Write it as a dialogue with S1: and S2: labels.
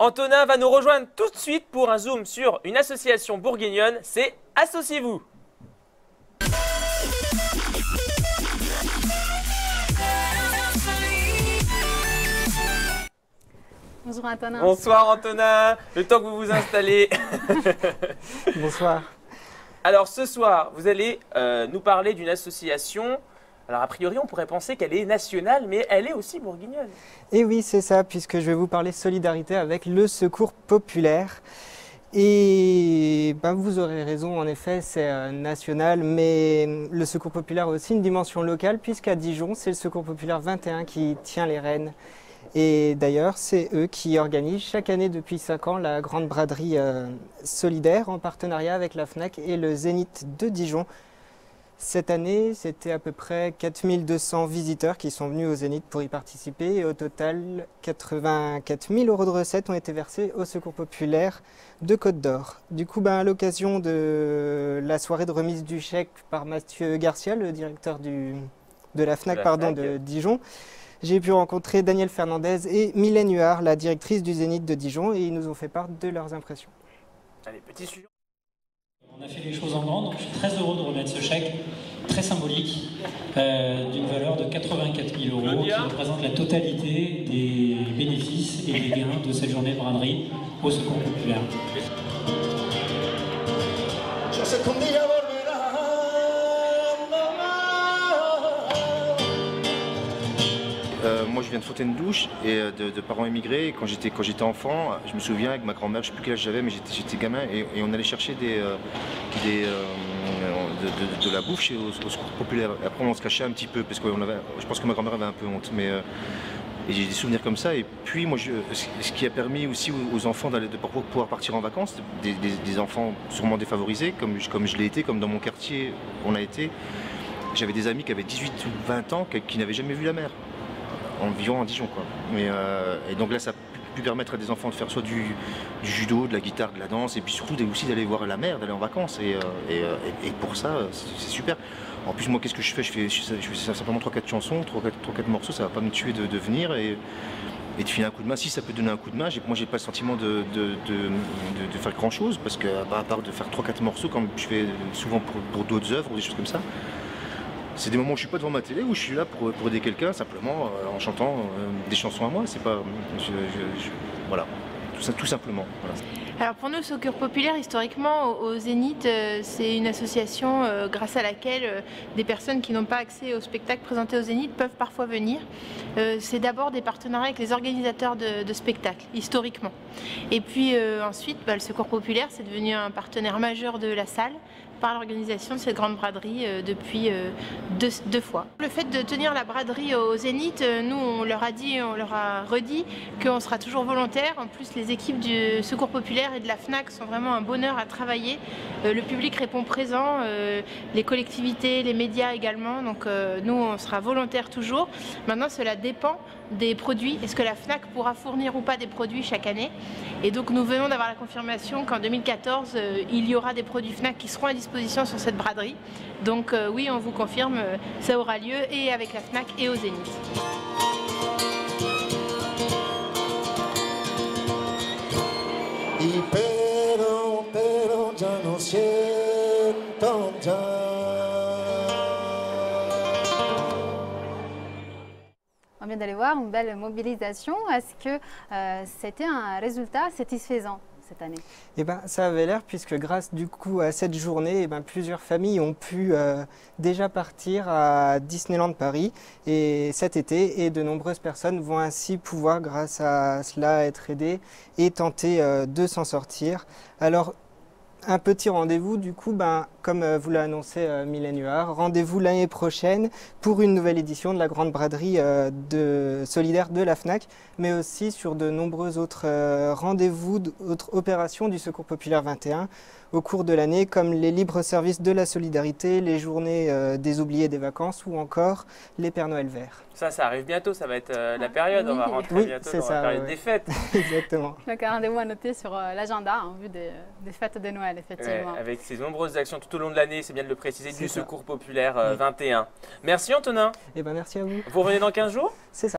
S1: Antonin va nous rejoindre tout de suite pour un zoom sur une association bourguignonne, c'est Associez-vous.
S2: Bonjour Antonin.
S1: Bonsoir Antonin, le temps que vous vous installez.
S3: Bonsoir.
S1: Alors ce soir, vous allez nous parler d'une association. Alors a priori, on pourrait penser qu'elle est nationale, mais elle est aussi bourguignonne.
S3: Et oui, c'est ça, puisque je vais vous parler solidarité avec le Secours populaire. Et ben, vous aurez raison, en effet, c'est national, mais le Secours populaire a aussi une dimension locale, puisqu'à Dijon, c'est le Secours populaire 21 qui tient les rênes. Et d'ailleurs, c'est eux qui organisent chaque année depuis 5 ans la grande braderie solidaire en partenariat avec la FNAC et le Zénith de Dijon. Cette année, c'était à peu près 4200 visiteurs qui sont venus au Zénith pour y participer. Et au total, 84 000 € de recettes ont été versés au Secours populaire de Côte d'Or. Du coup, à l'occasion de la soirée de remise du chèque par Mathieu Garcia, le directeur de la FNAC, de Dijon, j'ai pu rencontrer Daniel Fernandez et Mylène Huard, la directrice du Zénith de Dijon, et ils nous ont fait part de leurs impressions.
S1: Allez, petit suivant.
S4: On a fait les choses en grand, donc je suis très heureux de remettre ce chèque très symbolique d'une valeur de 84 000 € qui représente la totalité des bénéfices et des gains de cette journée de braderie au Secours populaire.
S5: Moi je viens de Fontaine-Douche et de parents émigrés. Quand j'étais enfant, je me souviens avec ma grand-mère, je ne sais plus quel âge j'avais, mais j'étais gamin et on allait chercher de la bouffe au Secours populaire. Après on se cachait un petit peu parce que je pense que ma grand-mère avait un peu honte. Et j'ai des souvenirs comme ça. Et puis moi, ce qui a permis aussi aux enfants de pouvoir partir en vacances, des enfants sûrement défavorisés, comme je l'ai été, comme dans mon quartier on a été. J'avais des amis qui avaient 18 ou 20 ans qui n'avaient jamais vu la mer, en vivant à Dijon, quoi. Et donc là, ça a pu permettre à des enfants de faire soit du judo, de la guitare, de la danse, et puis surtout aussi d'aller voir la mer, d'aller en vacances. Et pour ça, c'est super. En plus, moi, qu'est-ce que je fais? Je fais simplement 3-4 chansons, 3-4 morceaux, ça va pas me tuer de venir et de filer un coup de main. Si ça peut donner un coup de main, moi, j'ai pas le sentiment de faire grand-chose, parce que à part de faire 3-4 morceaux, comme je fais souvent pour d'autres œuvres ou des choses comme ça, c'est des moments où je suis pas devant ma télé, où je suis là pour aider quelqu'un, simplement en chantant des chansons à moi. C'est pas, voilà, tout simplement. Voilà.
S6: Alors pour nous, le Secours populaire, historiquement, au Zénith, c'est une association grâce à laquelle des personnes qui n'ont pas accès aux spectacles présentés au Zénith peuvent parfois venir. C'est d'abord des partenariats avec les organisateurs de spectacles, historiquement. Et puis ensuite, le Secours populaire, c'est devenu un partenaire majeur de la salle par l'organisation de cette grande braderie depuis deux fois. Le fait de tenir la braderie au Zénith, nous on leur a redit qu'on sera toujours volontaire. En plus, les équipes du Secours populaire et de la FNAC sont vraiment un bonheur à travailler. Le public répond présent, les collectivités, les médias également. Donc nous on sera volontaire toujours. Maintenant cela dépend des produits. Est-ce que la FNAC pourra fournir ou pas des produits chaque année? Et donc nous venons d'avoir la confirmation qu'en 2014 il y aura des produits FNAC qui seront à disposition sur cette braderie. Donc oui, on vous confirme, ça aura lieu et avec la FNAC et au Zénith.
S2: On vient d'aller voir une belle mobilisation. Est-ce que c'était un résultat satisfaisant cette année?
S3: Eh ben, ça avait l'air, puisque grâce du coup à cette journée, plusieurs familles ont pu déjà partir à Disneyland Paris et cet été, et de nombreuses personnes vont ainsi pouvoir, grâce à cela, être aidées et tenter de s'en sortir. Alors, un petit rendez-vous, du coup, comme vous l'a annoncé Mylène Huard, rendez-vous l'année prochaine pour une nouvelle édition de la grande braderie solidaire de la FNAC, mais aussi sur de nombreux autres rendez-vous, d'autres opérations du Secours populaire 21 au cours de l'année, comme les libres services de la solidarité, les journées des oubliés des vacances ou encore les Pères Noël verts.
S1: Ça arrive bientôt, ça va être la période, on va rentrer bientôt dans la période des fêtes.
S3: Exactement.
S2: Donc un rendez-vous à noter sur l'agenda en vue des fêtes de Noël, effectivement.
S1: Avec ces nombreuses actions tout au long de l'année, c'est bien de le préciser, du Secours populaire 21. Merci Antonin.
S3: Eh ben, merci à vous.
S1: Vous revenez dans 15 jours?
S3: C'est ça.